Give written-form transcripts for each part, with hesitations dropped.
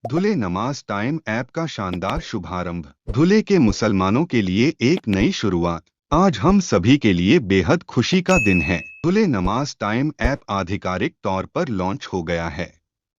धुले नमाज time app का शानदार शुभारंभ। धुले के मुसलमानों के लिए एक नई शुरुआत। आज हम सभी के लिए बेहद खुशी का दिन है। धुले नमाज टाइम ऐप आधिकारिक तौर पर लॉन्च हो गया है।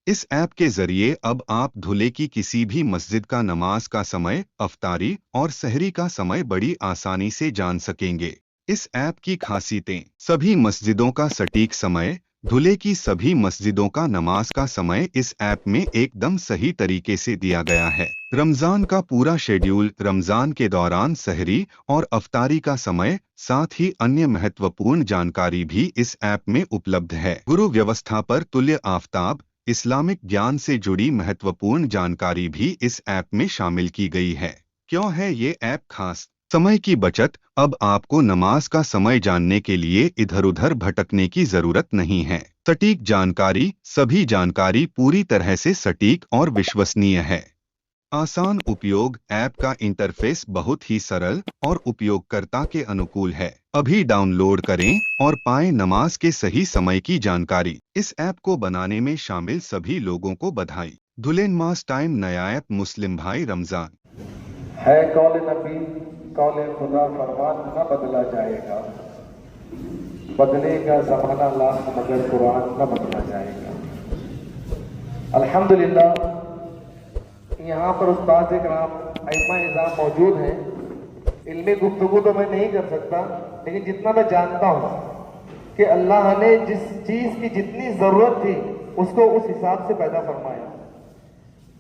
इस ऐप के जरिए अब आप धुले की किसी भी मस्जिद का नमाज का समय, अफ्तारी और सहरी का समय बड़ी आसानी से जान सकेंगे। इस ऐप की खासियतें: सभी मस्जिदों का सटीक समय। धुले की सभी मस्जिदों का नमाज का समय इस ऐप में एकदम सही तरीके से दिया गया है। रमजान का पूरा शेड्यूल, रमजान के दौरान सहरी और अफ्तारी का समय, साथ ही अन्य महत्वपूर्ण जानकारी भी इस ऐप में उपलब्ध है। गुरु व्यवस्था पर तुल्य आफ्ताब, इस्लामिक ज्ञान से जुड़ी महत्वपूर्ण जानकारी भी इस ऐप में शामिल की गई है। क्यों है ये ऐप खास? समय की बचत। अब आपको नमाज का समय जानने के लिए इधर-उधर भटकने की जरूरत नहीं है। सटीक जानकारी। सभी जानकारी पूरी तरह से सटीक और विश्वसनीय है। आसान उपयोग। ऐप का इंटरफेस बहुत ही सरल और उपयोगकर्ता के अनुकूल है। अभी डाउनलोड करें और पाएं नमाज के सही समय की जानकारी। इस ऐप को बनाने में शामिल सभी लोगों को बधाई। धुले नमाज टाइम नया ऐप। मुस्लिम भाई रमजान है कौल नबी, कौल खुदा फरमान न बदला जाएगा, बदलेगा ज़माना लाख मगर कुरान न बदला जाएगा। अल्हम्दुलिल्लाह, यहाँ पर उस्ताद इकराम अइम्मा निज़ाम मौजूद हैं। इल्मी गुफ्तगू तो मैं नहीं कर सकता, लेकिन जितना मैं जानता हूँ कि अल्लाह ने जिस चीज़ की जितनी ज़रूरत थी उसको उस हिसाब से पैदा फरमाया।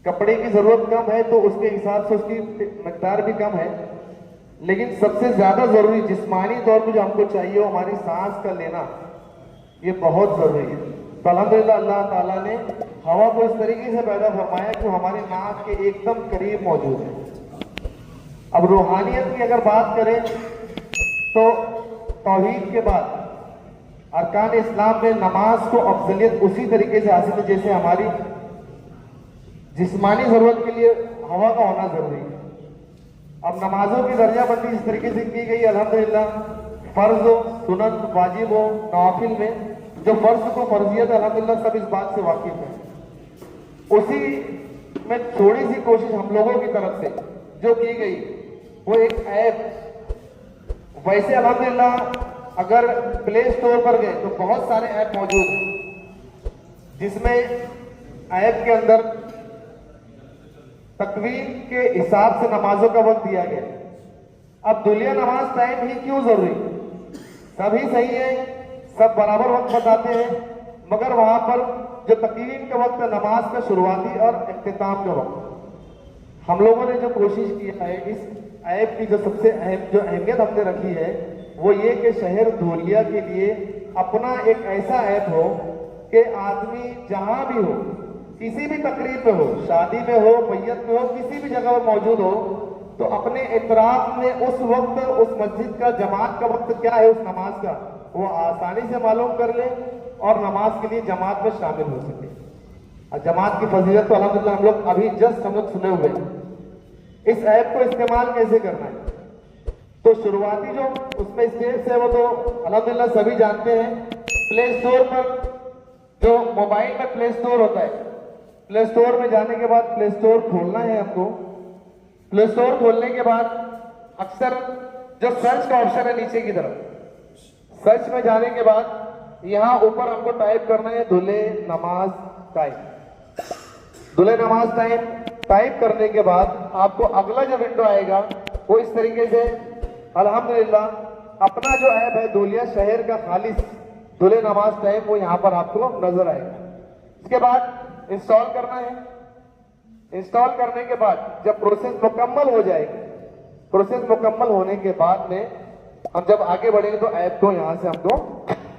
कपड़े की जरूरत कम है तो उसके हिसाब से उसकी मकदार भी कम है, लेकिन सबसे ज्यादा जरूरी जिस्मानी तौर पर जो हमको चाहिए वो हमारी सांस का लेना, ये बहुत जरूरी है। तो अल्हम्दुलिल्लाह अल्लाह ताला ने हवा को इस तरीके से पैदा फरमाया कि हमारे नाक के एकदम करीब मौजूद है। अब रूहानियत की अगर बात करें तो तौहीद के बाद अरकान इस्लाम में नमाज को अफजलियत उसी तरीके से हासिल है जैसे हमारी जिस्मानी जरूरत के लिए हवा का होना जरूरी है। अब नमाजों की दर्जाबंदी इस तरीके से की गई, अल्हम्दुलिल्लाह, फर्ज हो, सुनन, वाजिब हो, नवाफिल में जो फर्ज को फर्जियत है, अल्हम्दुलिल्लाह सब इस बात से वाकिफ है। उसी में थोड़ी सी कोशिश हम लोगों की तरफ से जो की गई वो एक ऐप। वैसे अल्हम्दुलिल्लाह अगर प्ले स्टोर पर गए तो बहुत सारे ऐप मौजूद हैं, जिसमें ऐप के अंदर तकवीम के हिसाब से नमाजों का वक्त दिया गया। अब दुलिया नमाज टाइम ही क्यों जरूरी? सभी सही है, सब बराबर वक्त बताते हैं, मगर वहां पर जो तकवीम का वक्त है, नमाज का शुरुआती और इख्तिताम का वक्त, हम लोगों ने जो कोशिश की है, इस ऐप की जो सबसे जो अहमियत हमने रखी है वो ये कि शहर धुलिया के लिए अपना एक ऐसा ऐप हो कि आदमी जहां भी हो, किसी भी तकरीब में हो, शादी में हो, मैयत में हो, किसी भी जगह पर मौजूद हो, तो अपने इतराफ में उस वक्त उस मस्जिद का जमात का वक्त क्या है, उस नमाज का, वो आसानी से मालूम कर ले और नमाज के लिए जमात में शामिल हो सके। और जमात की फजीलत तो अल्हम्दुलिल्लाह हम लोग अभी जस्ट हम लोग सुने हुए हैं। इस ऐप को इस्तेमाल कैसे करना है, तो शुरुआती जो उसमें स्टेप्स है वो तो अल्हम्दुलिल्लाह सभी जानते हैं। प्ले स्टोर पर जो मोबाइल में प्ले स्टोर होता है, प्ले स्टोर में जाने के बाद प्ले स्टोर खोलना है हमको। प्ले स्टोर खोलने के बाद अक्सर जो सर्च का ऑप्शन है नीचे की तरफ, सर्च में जाने के बाद यहाँ ऊपर हमको टाइप करना है धुले नमाज टाइम। धुले नमाज टाइम टाइप करने के बाद आपको अगला जो विंडो आएगा वो इस तरीके से, अल्हम्दुलिल्लाह, अपना जो ऐप है धुलिया शहर का खालिस धुले नमाज टाइम, वो यहाँ पर आपको नजर आएगा। इसके बाद इंस्टॉल करना है। इंस्टॉल करने के बाद जब प्रोसेस मुकम्मल हो जाएगी, प्रोसेस मुकम्मल होने के बाद में हम जब आगे बढ़ेंगे तो ऐप को यहाँ से हमको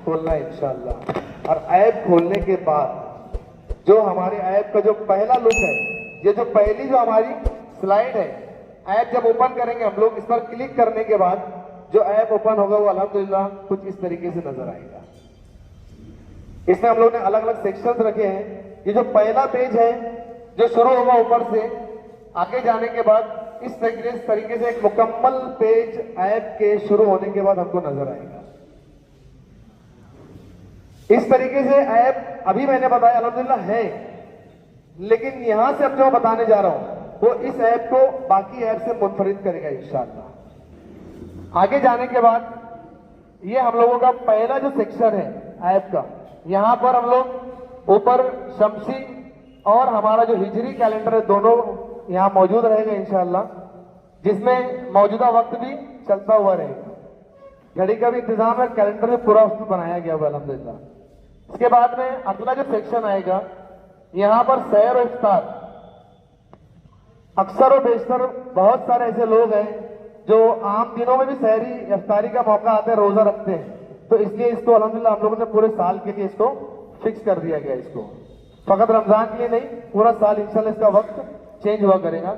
खोलना है इंशाअल्लाह। और ऐप खोलने के बाद जो हमारे ऐप का जो पहला लुक है, ये जो पहली जो हमारी स्लाइड है, ऐप जब ओपन करेंगे हम लोग, इस पर क्लिक करने के बाद जो ऐप ओपन होगा वो अल्हम्दुलिल्लाह कुछ इस तरीके से नजर आएगा। इसमें हम लोग ने अलग अलग सेक्शंस रखे हैं। ये जो पहला पेज है जो शुरू होगा ऊपर से, आगे जाने के बाद इस तरीके से एक मुकम्मल पेज ऐप के शुरू होने के बाद हमको नजर आएगा। इस तरीके से ऐप अभी मैंने बताया अल्हम्दुलिल्लाह है, लेकिन यहां से अब जो बताने जा रहा हूं वो इस ऐप को बाकी ऐप से मुनफरिद करेगा इंशाअल्लाह। आगे जाने के बाद ये हम लोगों का पहला जो सेक्शन है ऐप का, यहां पर हम लोग ऊपर शमसी और हमारा जो हिजरी कैलेंडर है दोनों यहां मौजूद रहेगा इंशाअल्लाह, जिसमें मौजूदा वक्त भी चलता हुआ रहेगा। घड़ी का भी इंतजाम है, कैलेंडर में पूरा उसमें बनाया गया हुआ अल्हम्दुलिल्लाह। इसके बाद में अगला जो सेक्शन आएगा यहां पर सैर और इफ्तार। अक्सर और बेशतर बहुत सारे ऐसे लोग हैं जो आम दिनों में भी सहरी इफ्तारी का मौका आता है, रोजा रखते हैं, तो इसलिए इसको अल्हम्दुलिल्लाह हम लोगों ने पूरे साल के लिए इसको फिक्स कर दिया गया। इसको फकत रमजान के लिए नहीं, पूरा साल इंशाल्लाह इसका वक्त चेंज हुआ करेगा।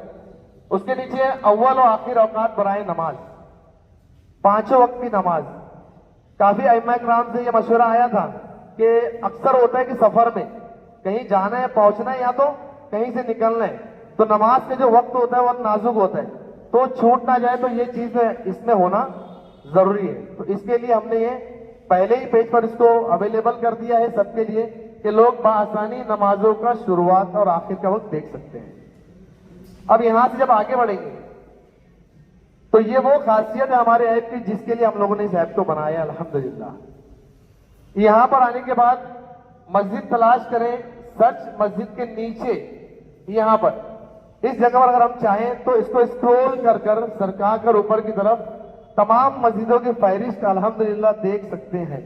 उसके नीचे अव्वल और आखिर औकात बराए नमाज, पांचों वक्त की नमाज। काफी अइम्मा इकराम से यह मशवरा आया था कि अक्सर होता है कि सफर में कहीं जाना है, पहुंचना है, या तो कहीं से निकलना है, तो नमाज के जो वक्त होता है वो नाजुक होता है, तो छूट ना जाए, तो ये चीज इसमें होना जरूरी है। तो इसके लिए हमने ये पहले ही पेज पर इसको अवेलेबल कर दिया है सबके लिए कि लोग बआसानी नमाजों का शुरुआत और आखिर का वक्त देख सकते हैं। अब यहां से जब आगे बढ़ेंगे तो ये वो खासियत है हमारे ऐप की जिसके लिए हम लोगों ने इस ऐप को बनाया अल्हम्दुलिल्लाह। यहां पर आने के बाद मस्जिद तलाश करें, सर्च मस्जिद के नीचे यहां पर इस जगह पर अगर हम चाहें तो इसको स्क्रॉल कर कर सरकार कर ऊपर की तरफ तमाम मस्जिदों की फहरिस्त अल्हम्दुलिल्लाह देख सकते हैं।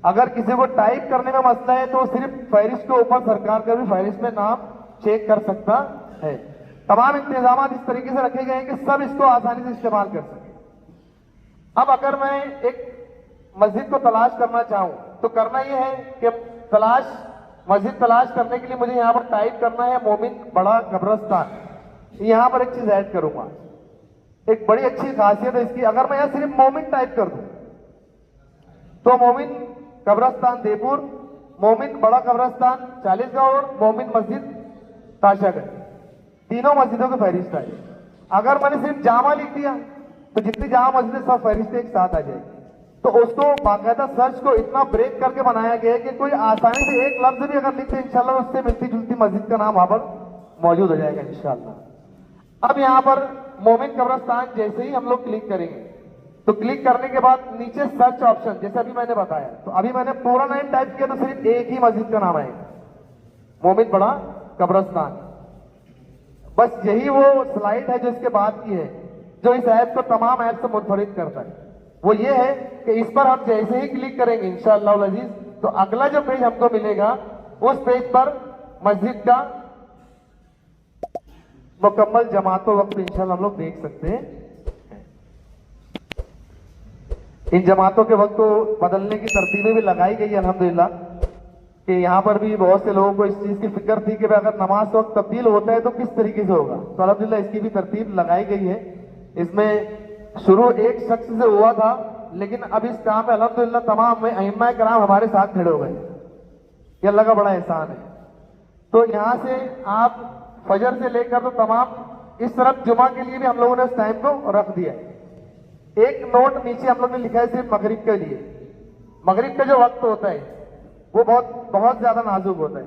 अगर किसी को टाइप करने में मसला है तो सिर्फ फहरिस्त के ऊपर सरकार का भी फहरिस्त में नाम चेक कर सकता है। तमाम इंतजाम इस तरीके से रखे गए हैं कि सब इसको आसानी से इस्तेमाल कर सके। अब अगर मैं एक मस्जिद को तलाश करना चाहूं तो करना यह है कि मस्जिद तलाश करने के लिए मुझे यहां पर टाइप करना है मोमिन बड़ा कब्रिस्तान। यहां पर एक चीज ऐड करूंगा, एक बड़ी अच्छी खासियत है इसकी। अगर मैं यहां सिर्फ मोमिन टाइप कर दूं तो मोमिन कब्रिस्तान देपुर, मोमिन बड़ा कब्रिस्तान चालीसगांव और मोमिन मस्जिद ताशागंज, तीनों मस्जिदों की फहरिस्त आई। अगर मैंने सिर्फ जामा लिख दिया तो जितनी जामा मस्जिद सब फहरिस्त एक साथ आ जाएगी। तो उसको बाकायदा सर्च को इतना ब्रेक करके बनाया गया है कि कोई आसानी से एक लफ्ज भी अगर लिखते इंशाल्लाह उससे मिलती जुलती मस्जिद का नाम वहां पर मौजूद हो जाएगा इंशाल्लाह। अब यहां पर मोमिन कब्रिस्तान जैसे ही हम लोग क्लिक करेंगे तो क्लिक करने के बाद नीचे सर्च ऑप्शन, जैसे अभी मैंने बताया, तो अभी मैंने पूरा नाम टाइप किया तो सिर्फ एक ही मस्जिद का नाम आएगा, मोमिन बड़ा कब्रिस्तान। बस यही वो स्लाइड है जो इसके बाद की है, जो इस ऐप को तमाम ऐप से मुनफरिद करता है। वो ये है कि इस पर हम जैसे ही क्लिक करेंगे इंशाअल्लाह अजीज तो अगला जो पेज हमको मिलेगा उस पेज पर मस्जिद का मुकम्मल जमातों वक्त इंशाअल्लाह हम लोग देख सकते हैं। इन जमातों के वक्त को बदलने की तरतीबें भी लगाई गई है अल्हम्दुलिल्लाह, कि यहाँ पर भी बहुत से लोगों को इस चीज की फिक्र थी कि अगर नमाज वक्त तब्दील होता है तो किस तरीके से होगा, तो अल्हम्दुलिल्लाह इसकी भी तरतीब लगाई गई है। इसमें शुरू एक शख्स से हुआ था लेकिन अब इस काम में अल्हम्दुलिल्लाह तमाम में अइम्मा कराम हमारे साथ खड़े हो गए, ये अल्लाह का बड़ा एहसान है। तो यहाँ से आप फजर से लेकर तो तमाम इस तरफ जुमा के लिए भी हम लोगों ने उस टाइम को रख दिया। एक नोट नीचे हम लोग ने लिखा है सिर्फ मगरिब के लिए। मगरिब का जो वक्त होता है वो बहुत ज्यादा नाजुक होता है,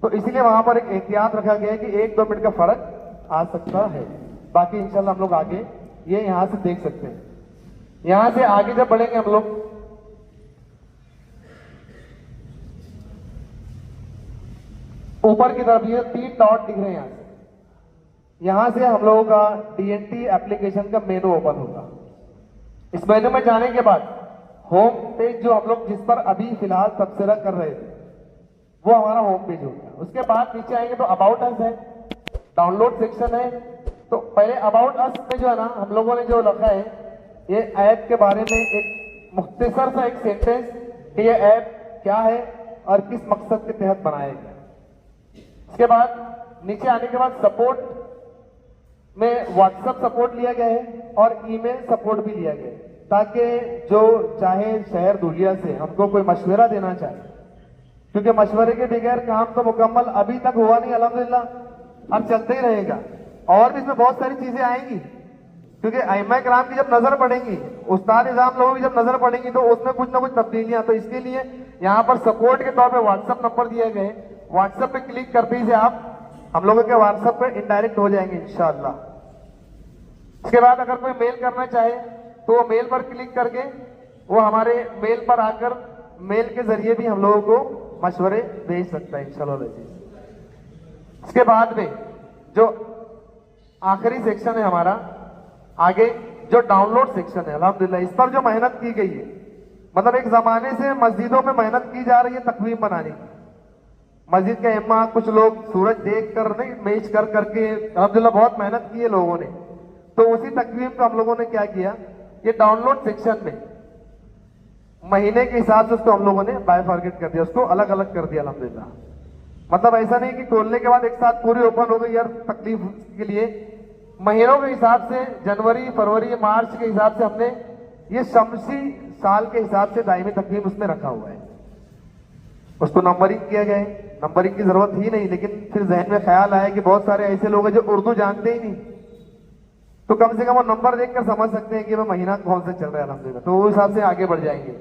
तो इसीलिए वहां पर एक एहतियात रखा गया है कि 1-2 मिनट का फर्क आ सकता है। बाकी इंशाल्लाह हम लोग आगे ये यहां से देख सकते हैं। यहां से आगे जब बढ़ेंगे हम लोग ऊपर की तरफ ये 3 डॉट दिख रहे हैं, यहां से हम लोगों का DNT एप्लीकेशन का मेनू ओपन होगा। इस मेनू में जाने के बाद होम पेज जो हम लोग जिस पर अभी फिलहाल तबसरा कर रहे थे वो हमारा होम पेज होगा। उसके बाद नीचे आएंगे तो अबाउट अस है, डाउनलोड सेक्शन है। तो पहले अबाउट अस में जो है ना हम लोगों ने जो लिखा है ये ऐप के बारे में एक मुख्तसर सा एक सेंटेंस कि ये ऐप क्या है और किस मकसद के तहत बनाया गया। इसके बाद नीचे आने के बाद सपोर्ट में व्हाट्सएप सपोर्ट लिया गया है और ईमेल सपोर्ट भी लिया गया है, ताकि जो चाहे शहर धुलिया से हमको कोई मशवरा देना चाहे, क्योंकि मशवरे के बगैर काम तो मुकम्मल अभी तक हुआ नहीं अल्हम्दुलिल्लाह, अब चलते ही रहेगा। और भी इसमें बहुत सारी चीजें आएंगी क्योंकि अइम्मा किराम की जब नजर पड़ेंगी, उस्ताद निजाम लोगों की जब नजर पड़ेंगी तो उसमें कुछ ना कुछ तब्दीलियां, तो इसके लिए यहाँ पर सपोर्ट के तौर पे व्हाट्सएप नंबर दिए गए, व्हाट्सएप पे क्लिक करते ही से आप हम लोगों के व्हाट्सएप पे इनडायरेक्ट हो जाएंगे इंशाअल्लाह। इसके बाद अगर कोई मेल करना चाहे तो वो मेल पर क्लिक करके वो हमारे मेल पर आकर मेल के जरिए भी हम लोगों को मशवरे भेज सकता है इंशाअल्लाह। इसके बाद में जो आखिरी सेक्शन है हमारा आगे जो डाउनलोड सेक्शन है, अल्हम्दुलिल्लाह इस पर जो मेहनत की गई है, मतलब एक जमाने से मस्जिदों में मेहनत की जा रही है तकवीम बनाने की। मस्जिद के इमाम कुछ लोग सूरज देख कर नहीं मेज कर करके अल्हम्दुलिल्लाह बहुत मेहनत की है लोगों ने। तो उसी तकवीम को हम लोगों ने क्या किया, ये डाउनलोड सेक्शन में महीने के हिसाब से उसको हम लोगों ने बायफार्केट कर दिया, उसको अलग अलग कर दिया अल्हम्दुलिल्लाह। मतलब ऐसा नहीं कि खोलने के बाद एक साथ पूरी ओपन हो गई यार तकलीफ के लिए, महीनों के हिसाब से जनवरी फरवरी मार्च के हिसाब से हमने ये शमसी साल के हिसाब से दायमी तकवीम उसमें रखा हुआ है। उसको नंबरिंग किया गया है, नंबरिंग की जरूरत ही नहीं, लेकिन फिर जहन में ख्याल आया कि बहुत सारे ऐसे लोग हैं जो उर्दू जानते ही नहीं, तो कम से कम वो नंबर देखकर समझ सकते हैं कि वह महीना कौन से चल रहा है अल्हम्दुलिल्लाह, तो उस हिसाब से आगे बढ़ जाएंगे।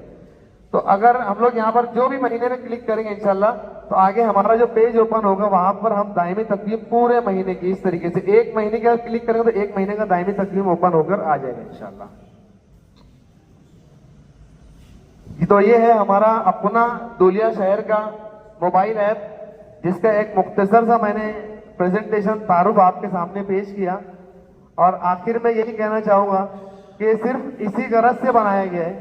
तो अगर हम लोग यहाँ पर जो भी महीने में क्लिक करेंगे इंशाल्लाह तो आगे हमारा जो पेज ओपन होगा वहां पर हम दायमी तकवीम पूरे महीने की इस तरीके से एक महीने का क्लिक करेंगे तो एक महीने का दायमी तकवीम ओपन होकर आ जाएगा इंशाल्लाह। तो ये है हमारा अपना दुलिया शहर का मोबाइल ऐप, जिसका एक मुख्तसर सा मैंने प्रेजेंटेशन तारुफ आपके सामने पेश किया। और आखिर में यही कहना चाहूंगा कि सिर्फ इसी गरज से बनाया गया है,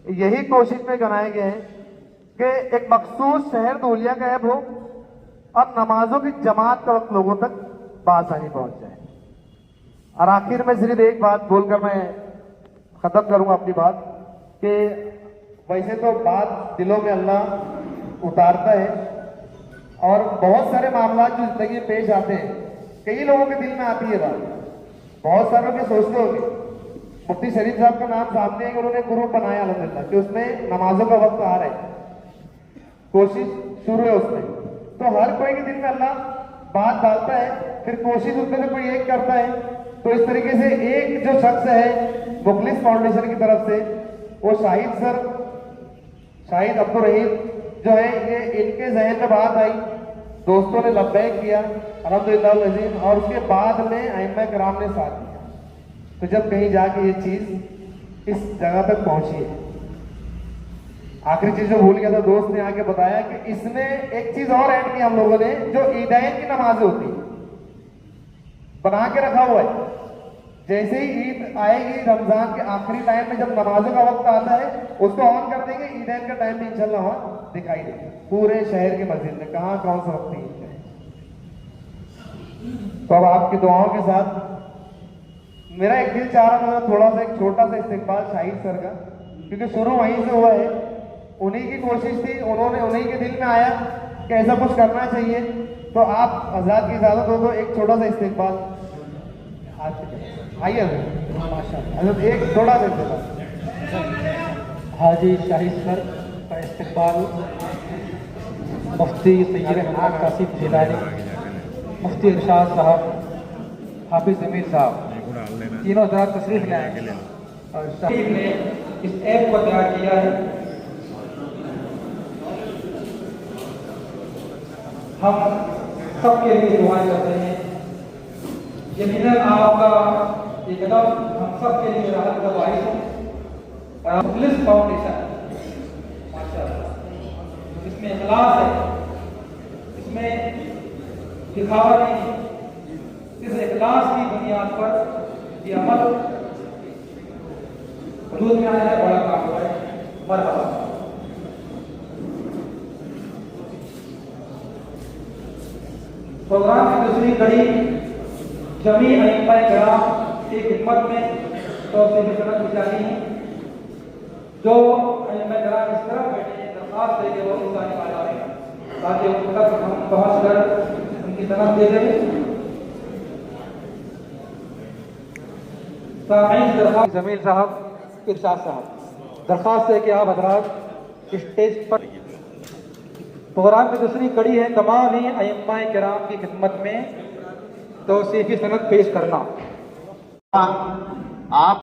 यही कोशिश में बनाया गया है कि एक मखसूस शहर दुलिया का ऐप हो और नमाजों की जमात का वक्त लोगों तक बआसानी पहुंच जाए। और आखिर में सिर्फ एक बात बोलकर मैं खत्म करूंगा अपनी बात कि वैसे तो बात दिलों में अल्लाह उतारता है और बहुत सारे मामला जो जिंदगी में पेश आते हैं कई लोगों के दिल में आती है बात, बहुत सारे लोग सोचते होंगे। मुफ्ती शरीफ साहब का नाम सामने है कि उन्होंने ग्रुप बनाया अल्हम्दुलिल्लाह कि उसमें नमाजों का वक्त आ रहा है, कोशिश शुरू है उसमें, तो हर कोई के दिल में अल्लाह बात डालता है, फिर कोशिश उसमें से कोई एक करता है। तो इस तरीके से एक जो शख्स है मुखलिस फाउंडेशन की तरफ से वो शाहिद सर, शाहिद अब्दुल रहीम जो है, ये इनके जहन में बात आई, दोस्तों ने लब्बैक किया अल्हम्दुलिल्लाह अज़ीम, और उसके बाद में अइम्मा किराम ने साथ दिया। तो जब कहीं जाके ये चीज इस जगह तक पहुंची है, आखिरी चीज जो भूल गया था, दोस्त ने आके बताया कि इसमें एक चीज और ऐड की हम लोगों ने, जो ईदैन की नमाज होती बना के रखा हुआ है। जैसे ही ईद आएगी रमजान के आखिरी टाइम में जब नमाजों का वक्त आता है उसको ऑन कर देंगे, ईदैन का टाइम भी इंशाल्लाह वहां दिखाई देगा पूरे शहर के मस्जिद में कहां कौन सा वक्त ईद है। तो अब आपकी दुआओं के साथ मेरा एक दिल चाह रहा था थोड़ा सा एक छोटा सा इस्तेकबाल शाहिद सर का, क्योंकि शुरू वहीं से हुआ है, उन्हीं की कोशिश थी, उन्होंने उन्हीं के दिल में आया कि ऐसा कुछ करना चाहिए। तो आप हज़रात की इजाजत हो तो एक छोटा सा इस्तेकबाल आइए माशाअल्लाह, एक थोड़ा सा हाजी शाहिद सर का इस्तेकबाल मुफ्ती सैयद मोहम्मद कासिम जिलानी, मुफ्ती इरशाद साहब, हाफिज जमीर साहब, तीनों हज़रात तशरीफ ले आएंगे। और शाहिद ने इस ऐप को तैयार किया है। हम सबके लिए दुआएं करते हैं। यकीनन आपका ये कदम हम सबके लिए राहत का बाइस है। मुखलिस फाउंडेशन माशाअल्लाह, इसमें इखलास है, इसमें दिखावा नहीं, इस इखलास की बुनियाद पर ये अमल वजूद में आया है, बड़ा काम हुआ है। मरहबा। प्रोग्राम की दूसरी कड़ी जमी अइम्मा किराम की खिदमत में तो सनत जारी है। जो अइम्मा किराम इस तरफ बैठे हैं दरख्वास्त है कि वो इस आने वाला है ताकि उन तक हम पहुँच कर उनकी सनत दे दें। दरख्वास्त जमील साहब, इरशाद साहब, दरख्वास्त है कि आप हजरात स्टेज पर। प्रोग्राम की दूसरी कड़ी है तमाम ही अइम्मा किराम की खिदमत में तौसीफी सनद पेश करना। आप